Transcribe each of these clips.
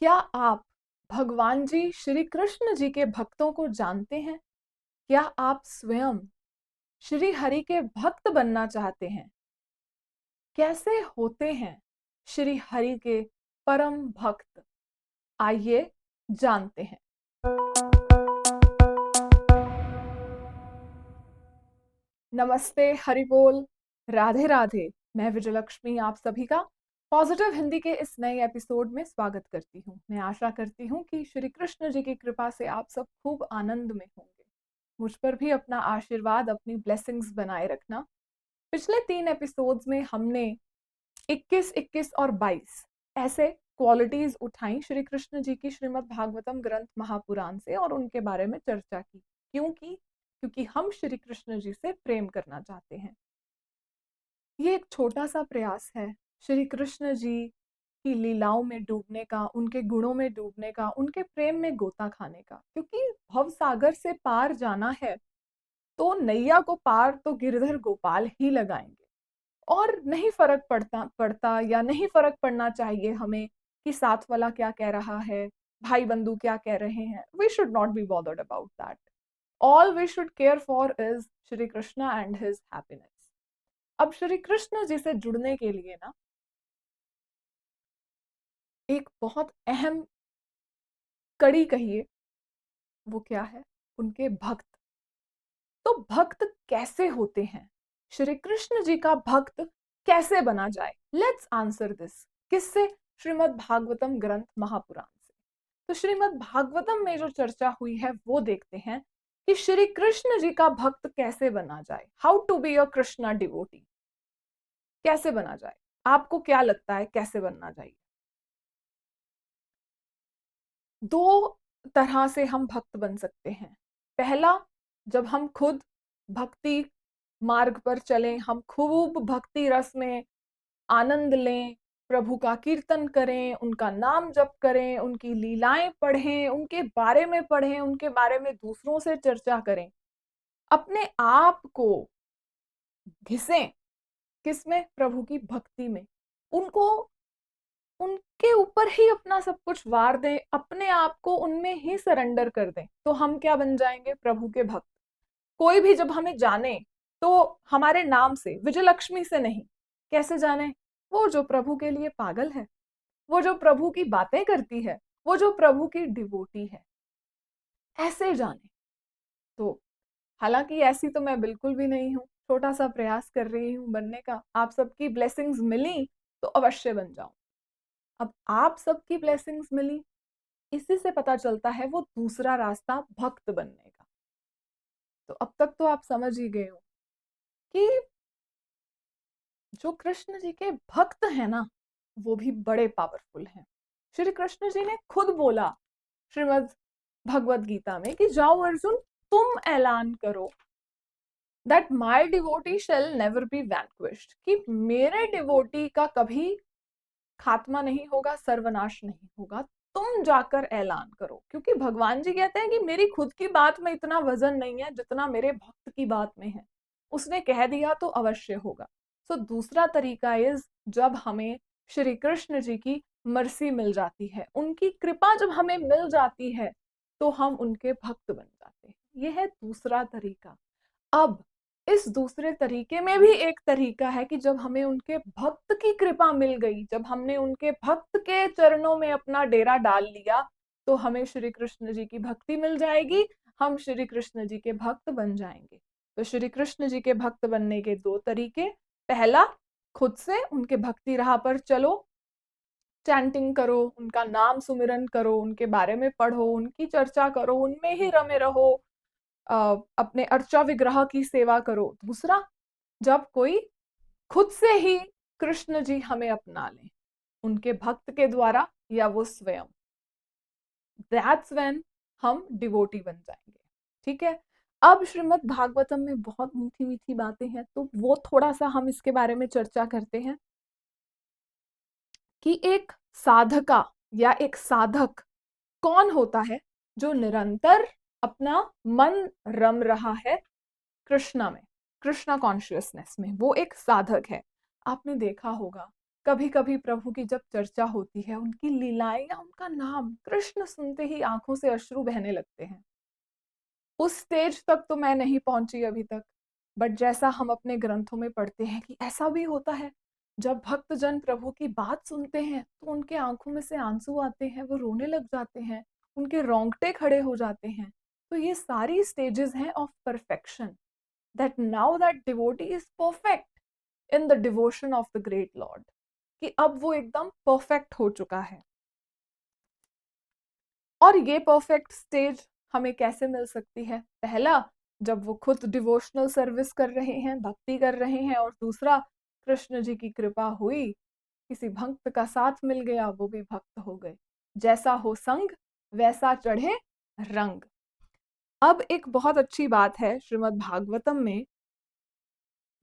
क्या आप भगवान जी श्री कृष्ण जी के भक्तों को जानते हैं? क्या आप स्वयं श्री हरि के भक्त बनना चाहते हैं? कैसे होते हैं श्री हरि के परम भक्त? आइए जानते हैं। नमस्ते, हरि बोल, राधे राधे। मैं विजयलक्ष्मी आप सभी का पॉजिटिव हिंदी के इस नए एपिसोड में स्वागत करती हूँ। मैं आशा करती हूँ कि श्री कृष्ण जी की कृपा से आप सब खूब आनंद में होंगे। मुझ पर भी अपना आशीर्वाद, अपनी ब्लेसिंग्स बनाए रखना। पिछले 3 एपिसोड्स में हमने 21, 21 और 22 ऐसे क्वालिटीज उठाई श्री कृष्ण जी की श्रीमद् भागवतम ग्रंथ महापुराण से और उनके बारे में चर्चा की। क्योंकि हम श्री कृष्ण जी से प्रेम करना चाहते हैं। ये एक छोटा सा प्रयास है श्री कृष्ण जी की लीलाओं में डूबने का, उनके गुणों में डूबने का, उनके प्रेम में गोता खाने का। क्योंकि भव सागर से पार जाना है तो नैया को पार तो गिरधर गोपाल ही लगाएंगे। और नहीं फर्क पड़ता या नहीं फर्क पड़ना चाहिए हमें कि साथ वाला क्या कह रहा है, भाई बंधु क्या कह रहे हैं। We should not be bothered about that. All we should care for is Shri Krishna and his happiness. अब श्री कृष्ण जी से जुड़ने के लिए ना एक बहुत अहम कड़ी कहिए, वो क्या है? उनके भक्त। तो भक्त कैसे होते हैं? श्री कृष्ण जी का भक्त कैसे बना जाए? Let's answer this. किससे? श्रीमद् भागवतम ग्रंथ महापुराण से। तो श्रीमद् भागवतम में जो चर्चा हुई है वो देखते हैं कि श्री कृष्ण जी का भक्त कैसे बना जाए। How to be a Krishna devotee. कैसे बना जाए? आपको क्या लगता है कैसे बनना चाहिए? 2 तरह से हम भक्त बन सकते हैं। पहला, जब हम खुद भक्ति मार्ग पर चलें, हम खूब भक्ति रस में आनंद लें, प्रभु का कीर्तन करें, उनका नाम जप करें, उनकी लीलाएं पढ़ें, उनके बारे में पढ़ें, उनके बारे में दूसरों से चर्चा करें, अपने आप को घिसें किसमें? प्रभु की भक्ति में। उनको उनके ऊपर ही अपना सब कुछ वार दें, अपने आप को उनमें ही सरेंडर कर दें, तो हम क्या बन जाएंगे? प्रभु के भक्त। कोई भी जब हमें जाने तो हमारे नाम से, विजयलक्ष्मी से नहीं। कैसे जाने? वो जो प्रभु के लिए पागल है, वो जो प्रभु की बातें करती है, वो जो प्रभु की डिवोटी है, ऐसे जाने। तो हालांकि ऐसी तो मैं बिल्कुल भी नहीं हूँ, छोटा सा प्रयास कर रही हूँ बनने का। आप सबकी ब्लेसिंग्स मिली तो अवश्य बन जाऊं। अब आप सबकी ब्लेसिंग्स मिली, इसी से पता चलता है वो दूसरा रास्ता भक्त बनने का। तो अब तक तो आप समझ ही गए हो कि जो कृष्ण जी के भक्त हैं ना, वो भी बड़े पावरफुल हैं। श्री कृष्ण जी ने खुद बोला श्रीमद् भगवत गीता में कि जाओ अर्जुन, तुम ऐलान करो that my devotee shall never be vanquished, कि मेरे डिवोटी का कभी खात्मा नहीं होगा, सर्वनाश नहीं होगा। तुम जाकर ऐलान करो। क्योंकि भगवान जी कहते हैं कि मेरी खुद की बात में इतना वजन नहीं है जितना मेरे भक्त की बात में है। उसने कह दिया तो अवश्य होगा। सो दूसरा तरीका इज, जब हमें श्री कृष्ण जी की मर्सी मिल जाती है, उनकी कृपा जब हमें मिल जाती है, तो हम उनके भक्त बन जाते हैं। यह है दूसरा तरीका। अब इस दूसरे तरीके में भी एक तरीका है कि जब हमें उनके भक्त की कृपा मिल गई, जब हमने उनके भक्त के चरणों में अपना डेरा डाल लिया, तो हमें श्री कृष्ण जी की भक्ति मिल जाएगी, हम श्री कृष्ण जी के भक्त बन जाएंगे। तो श्री कृष्ण जी के भक्त बनने के 2 तरीके। पहला, खुद से उनके भक्ति राह पर चलो, चैंटिंग करो, उनका नाम सुमिरन करो, उनके बारे में पढ़ो, उनकी चर्चा करो, उनमें ही रमे रहो, अपने अर्चा विग्रह की सेवा करो। दूसरा, जब कोई खुद से ही कृष्ण जी हमें अपना लें, उनके भक्त के द्वारा या वो स्वयं, दैट्स व्हेन हम डिवोटी बन जाएंगे। ठीक है। अब श्रीमद् भागवतम में बहुत मीठी मीठी बातें हैं, तो वो थोड़ा सा हम इसके बारे में चर्चा करते हैं कि एक साधका या एक साधक कौन होता है जो निरंतर अपना मन रम रहा है कृष्णा में, कृष्णा कॉन्शियसनेस में। वो एक साधक है। आपने देखा होगा कभी कभी प्रभु की जब चर्चा होती है, उनकी लीलाएं या उनका नाम कृष्ण सुनते ही आंखों से अश्रु बहने लगते हैं। उस स्टेज तक तो मैं नहीं पहुंची अभी तक, बट जैसा हम अपने ग्रंथों में पढ़ते हैं कि ऐसा भी होता है, जब भक्तजन प्रभु की बात सुनते हैं तो उनके आंखों में से आंसू आते हैं, वो रोने लग जाते हैं, उनके रोंगटे खड़े हो जाते हैं। तो ये सारी स्टेजेस हैं of perfection, that now that devotee is perfect in the devotion of the great Lord, कि अब वो एकदम परफेक्ट हो चुका है। और ये परफेक्ट स्टेज हमें कैसे मिल सकती है? पहला, जब वो खुद डिवोशनल सर्विस कर रहे हैं, भक्ति कर रहे हैं, और दूसरा, कृष्ण जी की कृपा हुई, किसी भक्त का साथ मिल गया, वो भी भक्त हो गए। जैसा हो संग वैसा चढ़े रंग। अब एक बहुत अच्छी बात है श्रीमद् भागवतम में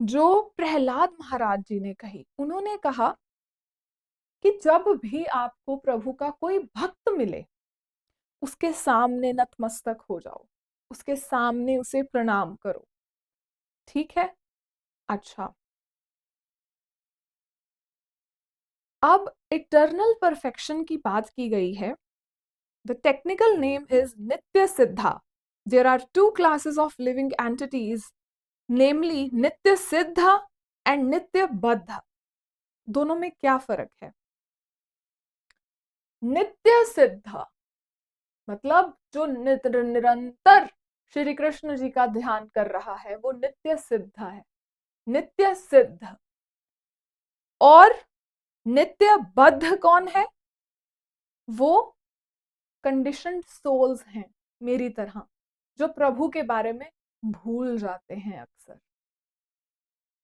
जो प्रहलाद महाराज जी ने कही। उन्होंने कहा कि जब भी आपको प्रभु का कोई भक्त मिले, उसके सामने नतमस्तक हो जाओ, उसके सामने उसे प्रणाम करो। ठीक है? अच्छा, अब इटर्नल परफेक्शन की बात की गई है। The technical name is nitya siddha. There are two classes of living entities, namely nitya siddha and नित्य बद्ध। दोनों में क्या फर्क है? नित्य सिद्ध मतलब जो निरंतर श्री कृष्ण जी का ध्यान कर रहा है, वो नित्य सिद्ध है, नित्य सिद्ध। और नित्य बद्ध कौन है? वो कंडीशनड सोल्स हैं, मेरी तरह, जो प्रभु के बारे में भूल जाते हैं अक्सर।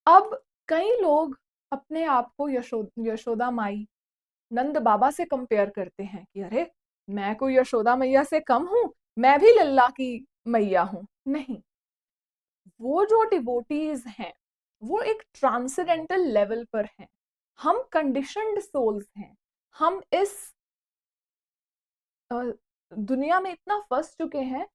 अब कई लोग अपने आप को यशोदा माई, नंद बाबा से कंपेयर करते हैं कि अरे मैं कोई यशोदा मैया से कम हूं, मैं भी लल्ला की मैया हूं। नहीं, वो जो डिवोटीज हैं वो एक ट्रांसेंडेंटल लेवल पर हैं। हम कंडीशनड सोल्स हैं। हम इस दुनिया में इतना फंस चुके हैं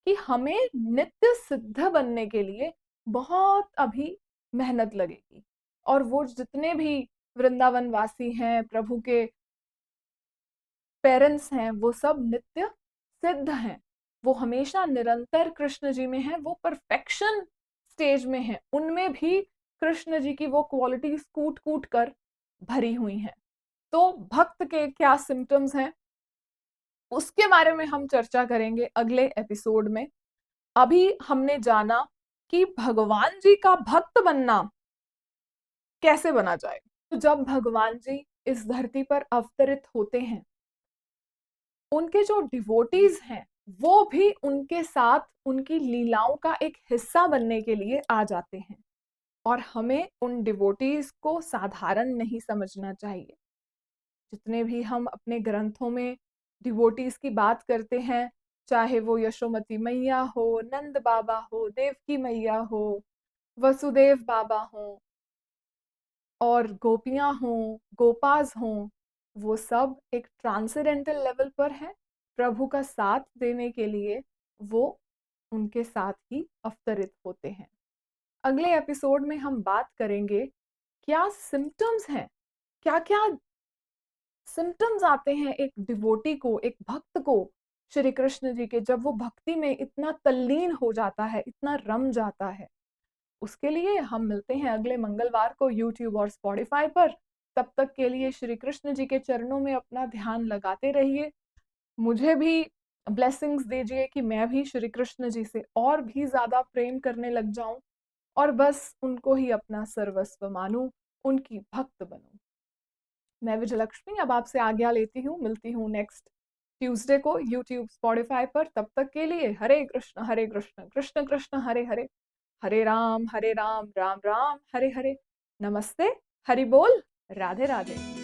कि हमें नित्य सिद्ध बनने के लिए बहुत अभी मेहनत लगेगी। और वो जितने भी वृंदावन वासी हैं, प्रभु के पेरेंट्स हैं, वो सब नित्य सिद्ध हैं। वो हमेशा निरंतर कृष्ण जी में हैं, वो परफेक्शन स्टेज में हैं। उनमें भी कृष्ण जी की वो क्वालिटीज कूट कूट कर भरी हुई हैं। तो भक्त के क्या सिम्टम्स हैं, उसके बारे में हम चर्चा करेंगे अगले एपिसोड में। अभी हमने जाना कि भगवान जी का भक्त बनना कैसे बना जाए। तो जब भगवान जी इस धरती पर अवतरित होते हैं, उनके जो डिवोटीज हैं वो भी उनके साथ उनकी लीलाओं का एक हिस्सा बनने के लिए आ जाते हैं। और हमें उन डिवोटीज को साधारण नहीं समझना चाहिए। जितने भी हम अपने ग्रंथों में डिवोटीज की बात करते हैं, चाहे वो यशोमती मैया हो, नंद बाबा हो, देवकी मैया हो, वसुदेव बाबा हो, और गोपियां हों, गोपाज हों, वो सब एक ट्रांसेंडेंटल लेवल पर है। प्रभु का साथ देने के लिए वो उनके साथ ही अवतरित होते हैं। अगले एपिसोड में हम बात करेंगे क्या सिम्टम्स हैं, क्या क्या सिम्टम्स आते हैं एक डिवोटी को, एक भक्त को श्री कृष्ण जी के, जब वो भक्ति में इतना तल्लीन हो जाता है, इतना रम जाता है। उसके लिए हम मिलते हैं अगले मंगलवार को YouTube और Spotify पर। तब तक के लिए श्री कृष्ण जी के चरणों में अपना ध्यान लगाते रहिए। मुझे भी ब्लेसिंग्स दीजिए कि मैं भी श्री कृष्ण जी से और भी ज्यादा प्रेम करने लग जाऊं और बस उनको ही अपना सर्वस्व मानूं, उनकी भक्त बनूं। मैं विजयलक्ष्मी अब आपसे आज्ञा लेती हूँ। मिलती हूँ नेक्स्ट ट्यूसडे को YouTube Spotify पर। तब तक के लिए हरे कृष्ण कृष्ण कृष्ण हरे हरे, हरे राम राम राम हरे हरे। नमस्ते, हरि बोल, राधे राधे।